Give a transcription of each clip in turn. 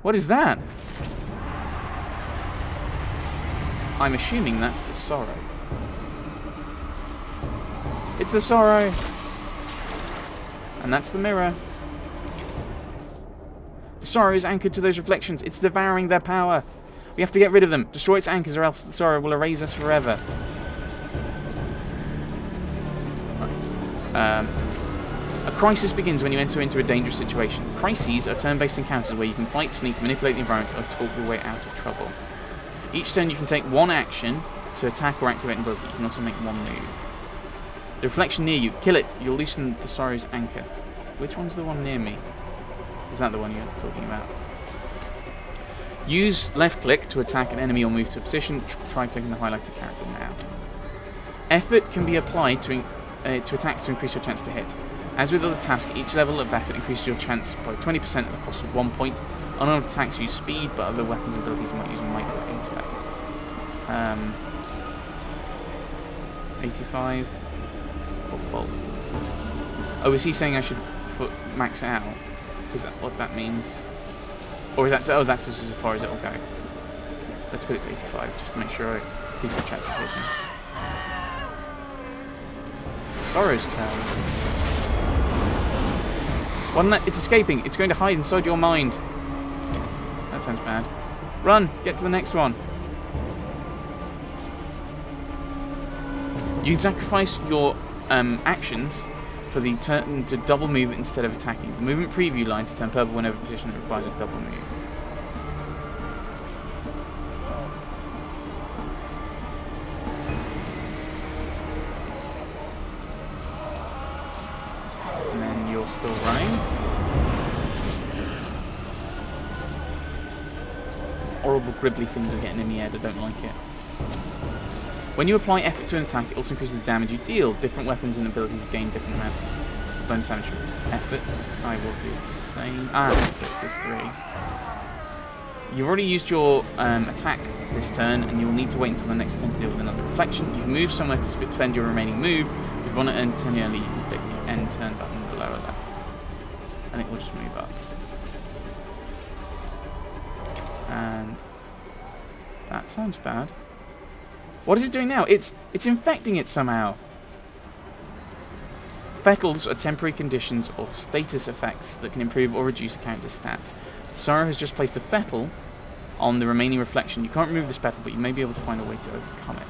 What is that? I'm assuming that's the Sorrow. It's the Sorrow! And that's the mirror. The Sorrow is anchored to those reflections. It's devouring their power. We have to get rid of them. Destroy its anchors or else the Sorrow will erase us forever. Right. A crisis begins when you enter into a dangerous situation. Crises are turn-based encounters where you can fight, sneak, manipulate the environment, or talk your way out of trouble. Each turn you can take one action to attack or activate an ability. You can also make one move. The reflection near you, kill it. You'll loosen the Sorrow's anchor. Which one's the one near me? Is that the one you're talking about? Use left click to attack an enemy or move to a position. Try clicking the highlighted character now. Effort can be applied to attacks to increase your chance to hit. As with other tasks, each level of effort increases your chance by 20% at the cost of 1 point. Unarmed attacks use speed, but other weapons and abilities might use might or intellect. 85 or full. Oh, is he saying I should max out? Is that what that means? Or is that... Oh, that's just as far as it'll go. Let's put it to 85, just to make sure I decent chance of hitting. Sorrow's turn. It's escaping. It's going to hide inside your mind. That sounds bad. Run! Get to the next one. You can sacrifice your actions for the turn to double move instead of attacking. The movement preview lines turn purple whenever the position requires a double move. And then you're still running. Horrible gribbly things are getting in the head, I don't like it. When you apply effort to an attack, it also increases the damage you deal. Different weapons and abilities gain different amounts of bonus damage from effort. I will do the same. So it's 3. You've already used your attack this turn, and you'll need to wait until the next turn to deal with another reflection. You can move somewhere to spend your remaining move. If you want to end turn early, you can click the end turn button in the lower left. And it will just move up. And that sounds bad. What is it doing now? It's infecting it somehow. Fettles are temporary conditions or status effects that can improve or reduce a character's stats. Sorrow has just placed a fettle on the remaining reflection. You can't remove this fettle, but you may be able to find a way to overcome it.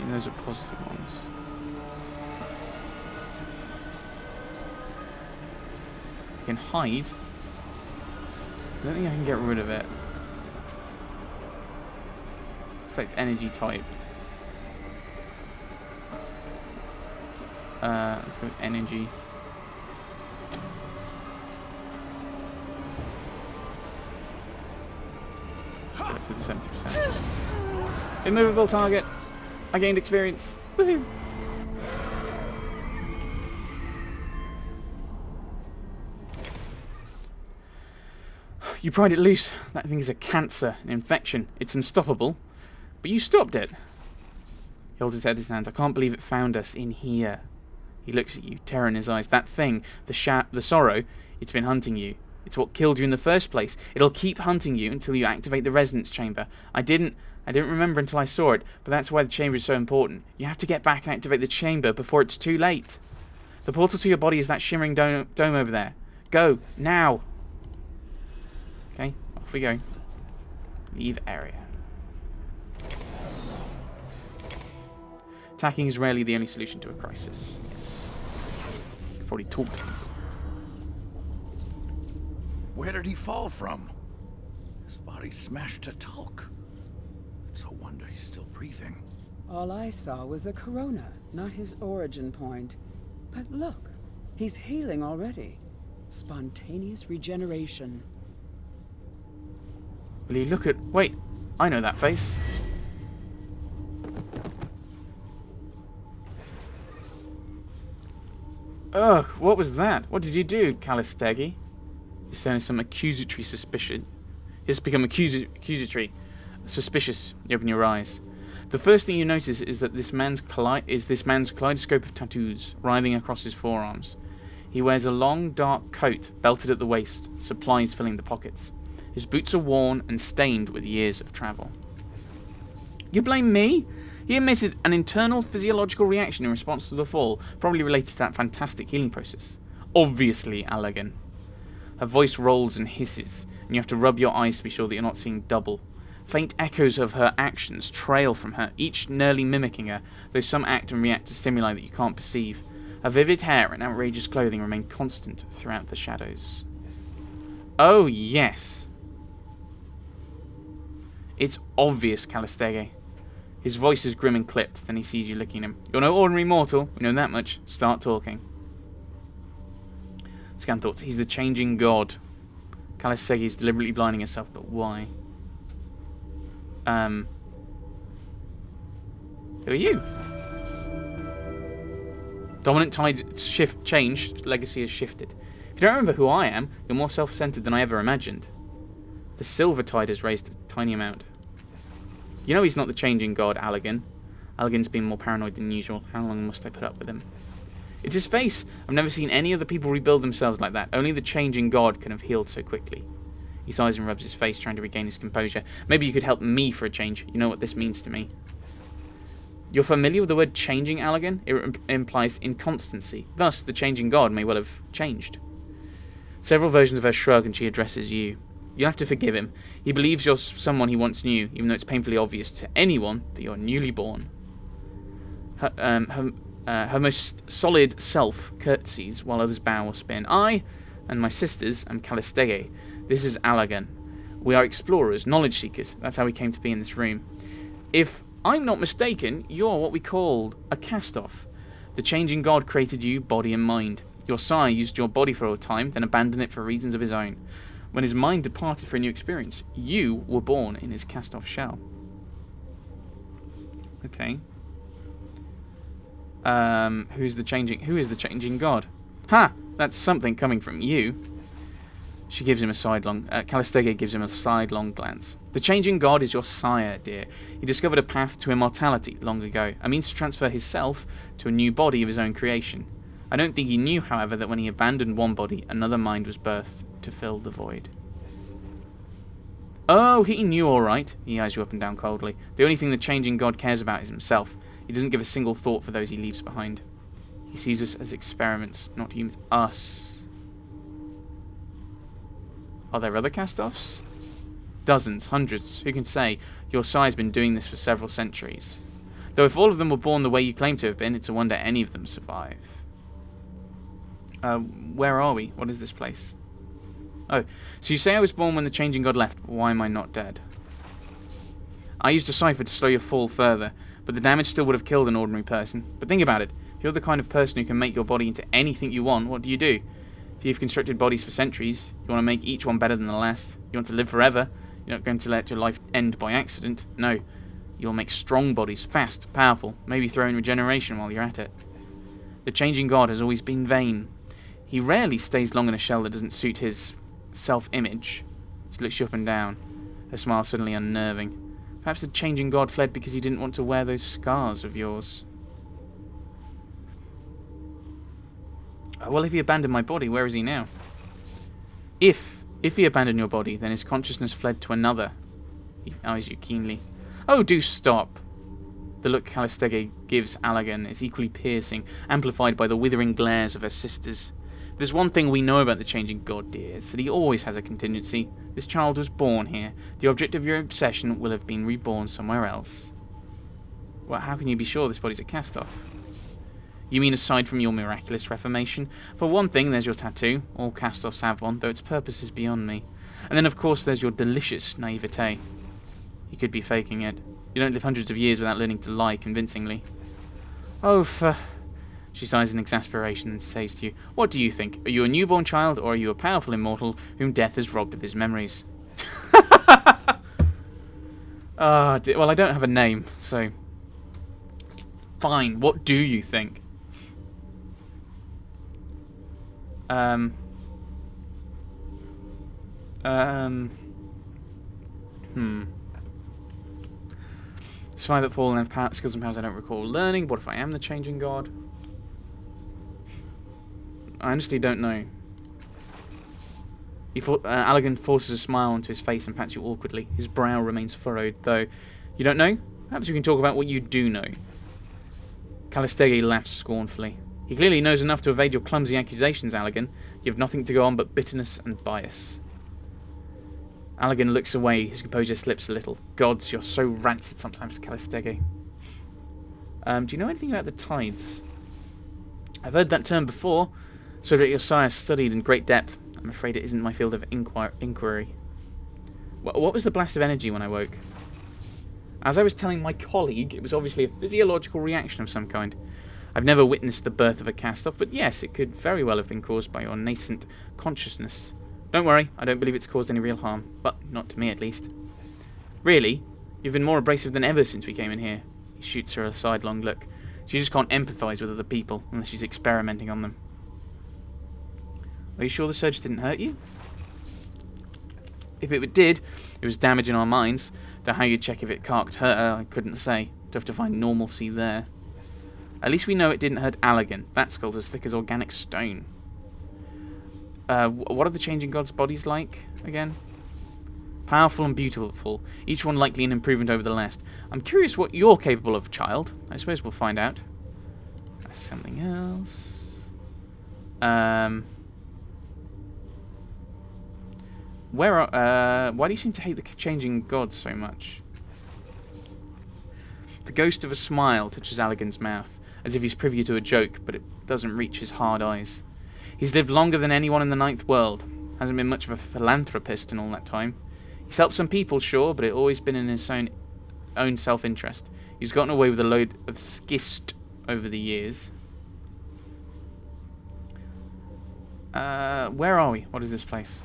Those are positive ones. You can hide. I don't think I can get rid of it. Select energy type. Let's go with energy. Let's go up to the 70%. Immovable target. I gained experience. Woohoo! You pried it loose. That thing is a cancer, an infection. It's unstoppable. But you stopped it. He holds his head in his hands. I can't believe it found us in here. He looks at you, terror in his eyes. That thing, the Sorrow, it's been hunting you. It's what killed you in the first place. It'll keep hunting you until you activate the resonance chamber. I didn't remember until I saw it, but that's why the chamber is so important. You have to get back and activate the chamber before it's too late. The portal to your body is that shimmering dome over there. Go, now. Okay, off we go. Leave area. Attacking is rarely the only solution to a crisis. Yes. You've probably talked to people. Where did he fall from? His body's smashed to talk. It's a wonder he's still breathing. All I saw was the corona, not his origin point. But look, he's healing already. Spontaneous regeneration. Will you look at... Wait, I know that face. Ugh, what was that? What did you do, Calistegi? He's showing some accusatory suspicion. He's become accusatory. Suspicious. You open your eyes. The first thing you notice is that this man's kaleidoscope of tattoos writhing across his forearms. He wears a long, dark coat belted at the waist, supplies filling the pockets. His boots are worn and stained with years of travel. You blame me? He emitted an internal physiological reaction in response to the fall, probably related to that fantastic healing process. Obviously, Allagan. Her voice rolls and hisses, and you have to rub your eyes to be sure that you're not seeing double. Faint echoes of her actions trail from her, each nearly mimicking her, though some act and react to stimuli that you can't perceive. Her vivid hair and outrageous clothing remain constant throughout the shadows. Oh, yes. It's obvious, Callistege. His voice is grim and clipped, then he sees you looking at him. You're no ordinary mortal, we know that much. Start talking. Scan thoughts. He's the changing god. Callistege is deliberately blinding herself, but why? Who are you? Dominant tide changed, legacy has shifted. If you don't remember who I am, you're more self-centered than I ever imagined. The silver tide has raised a tiny amount. You know he's not the changing god, Allagan. Allagan's been more paranoid than usual. How long must I put up with him? It's his face. I've never seen any other people rebuild themselves like that. Only the changing god can have healed so quickly. He sighs and rubs his face, trying to regain his composure. Maybe you could help me for a change. You know what this means to me. You're familiar with the word changing, Allagan? It implies inconstancy. Thus, the changing god may well have changed. Several versions of her shrug, and she addresses you. You'll have to forgive him. He believes you're someone he once knew, even though it's painfully obvious to anyone that you're newly born. Her most solid self curtsies, while others bow or spin. I, and my sisters, am Callistege. This is Allagan. We are explorers, knowledge seekers. That's how we came to be in this room. If I'm not mistaken, you're what we called a cast-off. The changing god created you, body and mind. Your sire used your body for a time, then abandoned it for reasons of his own. When his mind departed for a new experience, you were born in his cast-off shell. Okay. Who is the changing god? Ha! That's something coming from you. She gives him a sidelong. Callistege gives him a sidelong glance. The changing god is your sire, dear. He discovered a path to immortality long ago, a means to transfer his self to a new body of his own creation. I don't think he knew, however, that when he abandoned one body, another mind was birthed to fill the void. Oh, he knew all right. He eyes you up and down coldly. The only thing the changing god cares about is himself. He doesn't give a single thought for those he leaves behind. He sees us as experiments, not humans. Us. Are there other cast-offs? Dozens, hundreds, who can say? Your sire's been doing this for several centuries. Though if all of them were born the way you claim to have been, it's a wonder any of them survive. Where are we? What is this place? Oh, so you say I was born when the changing god left. Why am I not dead? I used a cipher to slow your fall further, but the damage still would have killed an ordinary person. But think about it. If you're the kind of person who can make your body into anything you want, what do? If you've constructed bodies for centuries, you want to make each one better than the last. You want to live forever. You're not going to let your life end by accident. No. You'll make strong bodies, fast, powerful, maybe throw in regeneration while you're at it. The changing god has always been vain. He rarely stays long in a shell that doesn't suit his self-image. She looks you up and down, her smile suddenly unnerving. Perhaps the changing god fled because he didn't want to wear those scars of yours. Well, if he abandoned my body, where is he now? If he abandoned your body, then his consciousness fled to another. He eyes you keenly. Oh, do stop. The look Callistege gives Allagan is equally piercing, amplified by the withering glares of her sisters. There's one thing we know about the changing god, dear, it's that he always has a contingency. This child was born here. The object of your obsession will have been reborn somewhere else. Well, how can you be sure this body's a cast-off? You mean aside from your miraculous reformation? For one thing, there's your tattoo. All cast-offs have one, though its purpose is beyond me. And then, of course, there's your delicious naivete. You could be faking it. You don't live hundreds of years without learning to lie convincingly. Oh, She sighs in exasperation and says to you, what do you think? Are you a newborn child, or are you a powerful immortal whom death has robbed of his memories? Well, I don't have a name, so... Fine, what do you think? Survive that fall and have skills and powers I don't recall learning. What if I am the changing god? I honestly don't know. Allergan forces a smile onto his face and pats you awkwardly. His brow remains furrowed, though. You don't know? Perhaps you can talk about what you do know. Callistege laughs scornfully. He clearly knows enough to evade your clumsy accusations, Allergan. You have nothing to go on but bitterness and bias. Allergan looks away. His composure slips a little. Gods, you're so rancid sometimes, Callistege. Do you know anything about the tides? I've heard that term before, so that your sire studied in great depth. I'm afraid it isn't my field of inquiry. What was the blast of energy when I woke? As I was telling my colleague, it was obviously a physiological reaction of some kind. I've never witnessed the birth of a cast-off, but yes, it could very well have been caused by your nascent consciousness. Don't worry, I don't believe it's caused any real harm. But not to me, at least. Really? You've been more abrasive than ever since we came in here. He shoots her a sidelong look. She just can't empathise with other people, unless she's experimenting on them. Are you sure the surge didn't hurt you? If it did, it was damage in our minds. Though how you check if it carked her, I couldn't say. You'd have to find normalcy there. At least we know it didn't hurt Allergan. That skull's as thick as organic stone. What are the changing gods' bodies like, again? Powerful and beautiful, each one likely an improvement over the last. I'm curious what you're capable of, child. I suppose we'll find out. That's something else. Why do you seem to hate the changing gods so much? The ghost of a smile touches Allergan's mouth, as if he's privy to a joke, but it doesn't reach his hard eyes. He's lived longer than anyone in the Ninth World. Hasn't been much of a philanthropist in all that time. He's helped some people, sure, but it's always been in his own self-interest. He's gotten away with a load of schist over the years. Where are we? What is this place?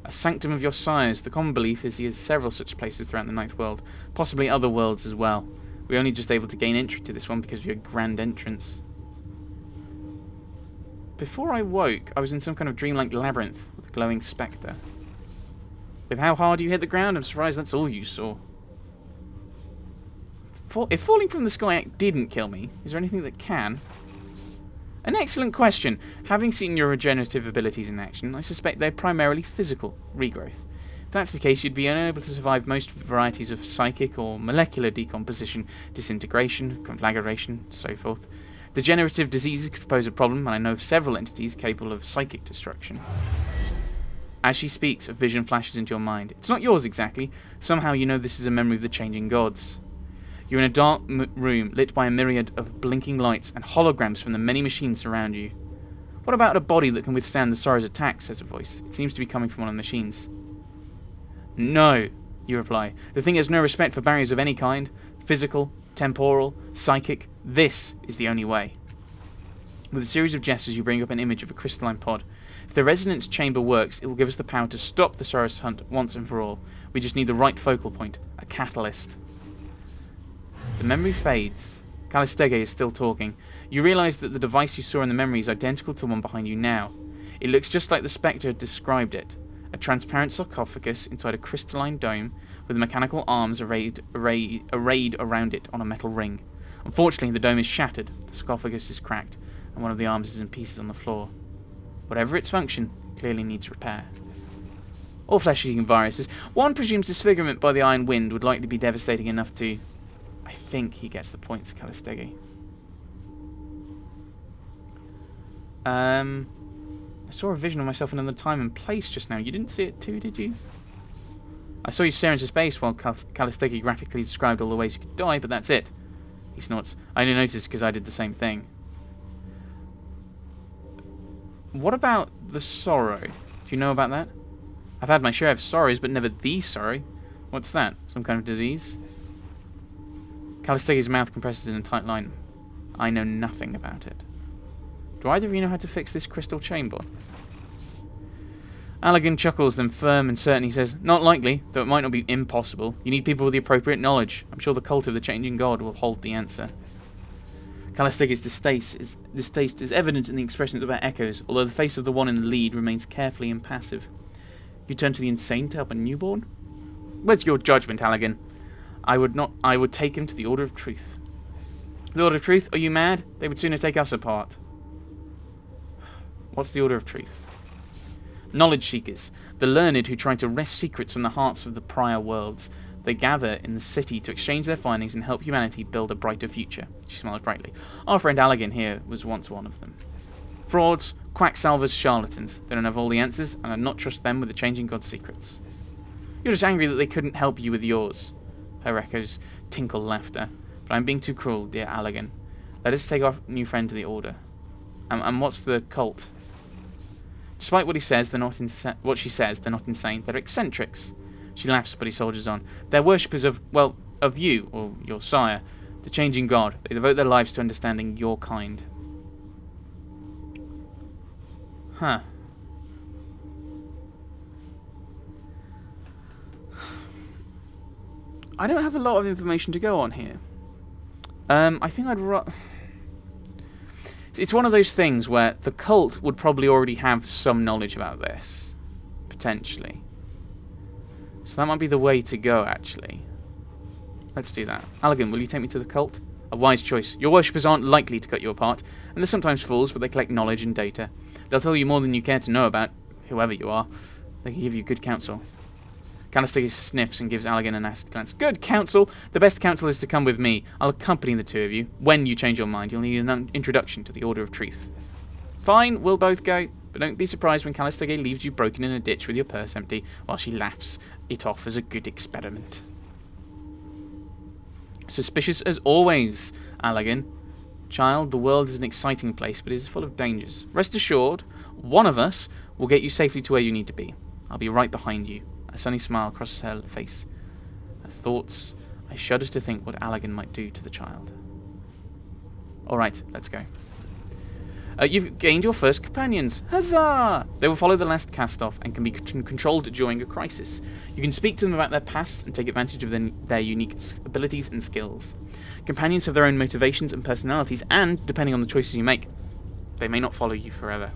A sanctum of your sires. The common belief is he has several such places throughout the Ninth World. Possibly other worlds as well. We're only just able to gain entry to this one because of your grand entrance. Before I woke, I was in some kind of dreamlike labyrinth with a glowing spectre. With how hard you hit the ground, I'm surprised that's all you saw. If falling from the sky didn't kill me, is there anything that can? An excellent question. Having seen your regenerative abilities in action, I suspect they're primarily physical regrowth. If that's the case, you'd be unable to survive most varieties of psychic or molecular decomposition, disintegration, conflagration, so forth. Degenerative diseases could pose a problem, and I know of several entities capable of psychic destruction. As she speaks, a vision flashes into your mind. It's not yours exactly. Somehow you know this is a memory of the changing gods. You're in a dark room, lit by a myriad of blinking lights and holograms from the many machines around you. What about a body that can withstand the Sorrow's attack, says a voice. It seems to be coming from one of the machines. No, you reply. The thing has no respect for barriers of any kind. Physical, temporal, psychic. This is the only way. With a series of gestures, you bring up an image of a crystalline pod. If the resonance chamber works, it will give us the power to stop the Sorrow's hunt once and for all. We just need the right focal point, a catalyst. The memory fades. Callistege is still talking. You realise that the device you saw in the memory is identical to the one behind you now. It looks just like the Spectre had described it. A transparent sarcophagus inside a crystalline dome with mechanical arms arrayed around it on a metal ring. Unfortunately, the dome is shattered, the sarcophagus is cracked, and one of the arms is in pieces on the floor. Whatever its function, clearly needs repair. All flesh-eating viruses. One presumes disfigurement by the iron wind would likely be devastating enough to... I think he gets the points, Callistege. I saw a vision of myself in another time and place just now. You didn't see it too, did you? I saw you stare into space while Callistege graphically described all the ways you could die, but that's it. He snorts. I only noticed because I did the same thing. What about the sorrow? Do you know about that? I've had my share of sorrows, but never the sorrow. What's that? Some kind of disease? Callistege's mouth compresses in a tight line. I know nothing about it. Do either of you know how to fix this crystal chamber? Allergan chuckles, then firm and certain he says, Not likely, though it might not be impossible. You need people with the appropriate knowledge. I'm sure the cult of the changing god will hold the answer. Callistege's distaste is evident in the expressions of her echoes, although the face of the one in the lead remains carefully impassive. You turn to the insane to help a newborn? Where's your judgment, Allergan? I would not. I would take him to the Order of Truth. The Order of Truth? Are you mad? They would sooner take us apart. What's the Order of Truth? Knowledge seekers, the learned who try to wrest secrets from the hearts of the prior worlds. They gather in the city to exchange their findings and help humanity build a brighter future. She smiles brightly. Our friend Allergan here was once one of them. Frauds, quacksalvers, charlatans. They don't have all the answers, and I'd not trust them with the changing God's secrets. You're just angry that they couldn't help you with yours. Her echoes tinkle laughter. But I'm being too cruel, dear Allergan. Let us take our new friend to the Order. And what's the cult? Despite what he says, they're not what she says, they're not insane. They're eccentrics. She laughs, but he soldiers on. They're worshippers of, well, of you, or your sire, the changing God. They devote their lives to understanding your kind. Huh. I don't have a lot of information to go on here. I think it's one of those things where the cult would probably already have some knowledge about this. Potentially. So that might be the way to go, actually. Let's do that. Allergan, will you take me to the cult? A wise choice. Your worshippers aren't likely to cut you apart, and they're sometimes fools, but they collect knowledge and data. They'll tell you more than you care to know about, whoever you are. They can give you good counsel. Calister sniffs and gives Allergan an acid glance. Good counsel! The best counsel is to come with me. I'll accompany the two of you. When you change your mind, you'll need an introduction to the Order of Truth. Fine, we'll both go. But don't be surprised when Calister leaves you broken in a ditch with your purse empty, while she laughs it off as a good experiment. Suspicious as always, Allergan. Child, the world is an exciting place, but it is full of dangers. Rest assured, one of us will get you safely to where you need to be. I'll be right behind you. A sunny smile crosses her face. Her thoughts, I shudder to think what Allergan might do to the child. Alright, let's go. You've gained your first companions. Huzzah! They will follow the last cast-off and can be controlled during a crisis. You can speak to them about their past and take advantage of their unique abilities and skills. Companions have their own motivations and personalities, and, depending on the choices you make, they may not follow you forever.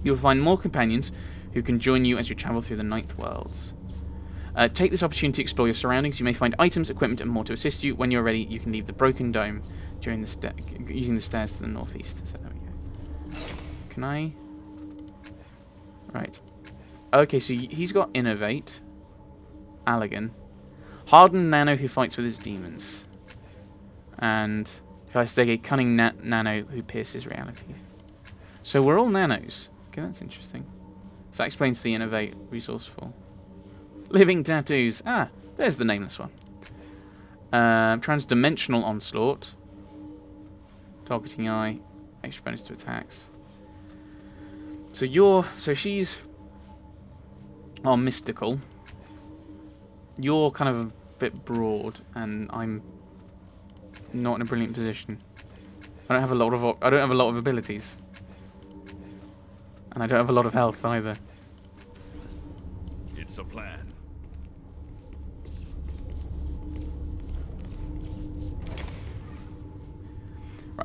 You will find more companions who can join you as you travel through the Ninth Worlds. Take this opportunity to explore your surroundings. You may find items, equipment, and more to assist you. When you're ready, you can leave the Broken Dome during using the stairs to the northeast. So there we go. Can I? Right. Okay, so he's got Innovate. Allergan. Hardened Nano who fights with his demons. And Kalistege, Cunning Nano who pierces reality. So we're all nanos. Okay, that's interesting. So that explains the Innovate Resourceful. Living Tattoos. Ah, there's the nameless one. Transdimensional Onslaught. Targeting Eye. Extra bonus to attacks. So she's mystical. You're kind of a bit broad, and I'm not in a brilliant position. I don't have a lot of abilities. And I don't have a lot of health either. It's a plan.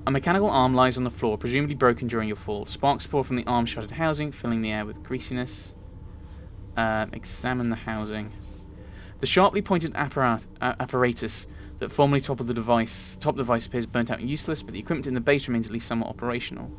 A mechanical arm lies on the floor, presumably broken during your fall. Sparks pour from the arm-shuttered housing, filling the air with greasiness. Examine the housing. The sharply pointed apparatus that formerly topped the device appears burnt out and useless, but the equipment in the base remains at least somewhat operational.